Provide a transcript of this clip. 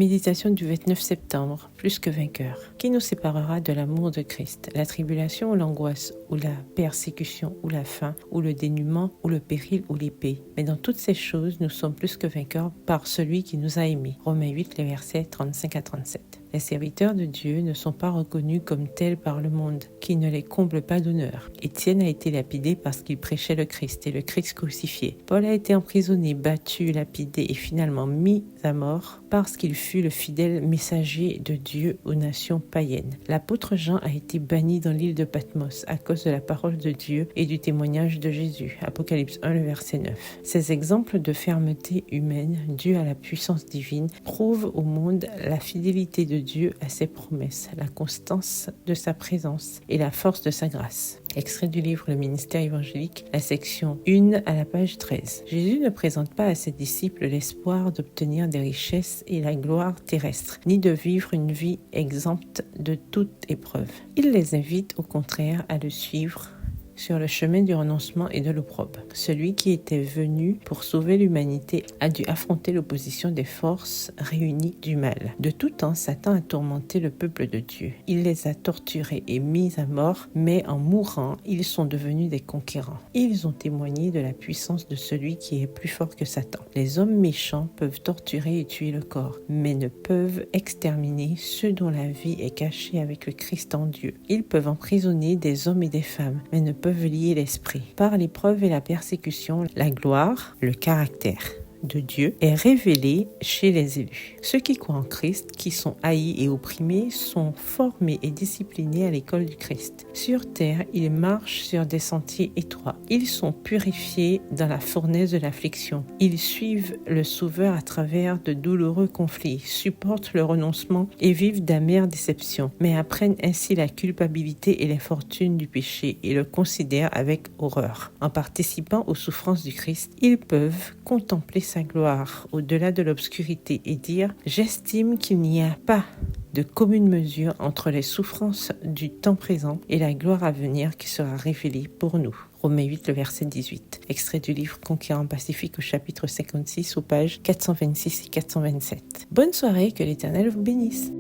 Méditation du 29 septembre, plus que vainqueur. Qui nous séparera de l'amour de Christ? La tribulation ou l'angoisse, ou la persécution, ou la faim, ou le dénuement, ou le péril, ou l'épée. Mais dans toutes ces choses, nous sommes plus que vainqueurs par celui qui nous a aimés. Romains 8, les versets 35 à 37. Les serviteurs de Dieu ne sont pas reconnus comme tels par le monde, qui ne les comble pas d'honneur. Étienne a été lapidé parce qu'il prêchait le Christ et le Christ crucifié. Paul a été emprisonné, battu, lapidé et finalement mis à mort parce qu'il fut le fidèle messager de Dieu aux nations païennes. L'apôtre Jean a été banni dans l'île de Patmos à cause de la parole de Dieu et du témoignage de Jésus. Apocalypse 1, le verset 9. Ces exemples de fermeté humaine due à la puissance divine prouvent au monde la fidélité de Dieu à ses promesses, la constance de sa présence et la force de sa grâce. Extrait du livre Le ministère évangélique, la section 1 à la page 13. Jésus ne présente pas à ses disciples l'espoir d'obtenir des richesses et la gloire terrestre, ni de vivre une vie exempte de toute épreuve. Il les invite au contraire à le suivre sur le chemin du renoncement et de l'opprobre. Celui qui était venu pour sauver l'humanité a dû affronter l'opposition des forces réunies du mal. De tout temps, Satan a tourmenté le peuple de Dieu. Il les a torturés et mis à mort, mais en mourant, ils sont devenus des conquérants. Ils ont témoigné de la puissance de celui qui est plus fort que Satan. Les hommes méchants peuvent torturer et tuer le corps, mais ne peuvent exterminer ceux dont la vie est cachée avec le Christ en Dieu. Ils peuvent emprisonner des hommes et des femmes, mais ne peuvent lier l'esprit. Par l'épreuve et la persécution, la gloire, le caractère de Dieu est révélé chez les élus. Ceux qui croient en Christ, qui sont haïs et opprimés, sont formés et disciplinés à l'école du Christ. Sur terre, ils marchent sur des sentiers étroits. Ils sont purifiés dans la fournaise de l'affliction. Ils suivent le Sauveur à travers de douloureux conflits, supportent le renoncement et vivent d'amères déceptions, mais apprennent ainsi la culpabilité et l'infortune du péché et le considèrent avec horreur. En participant aux souffrances du Christ, ils peuvent contempler sa gloire au-delà de l'obscurité et dire « J'estime qu'il n'y a pas de commune mesure entre les souffrances du temps présent et la gloire à venir qui sera révélée pour nous. » Romains 8, le verset 18. Extrait du livre Conquérant Pacifique au chapitre 56, aux pages 426 et 427. Bonne soirée, que l'Éternel vous bénisse.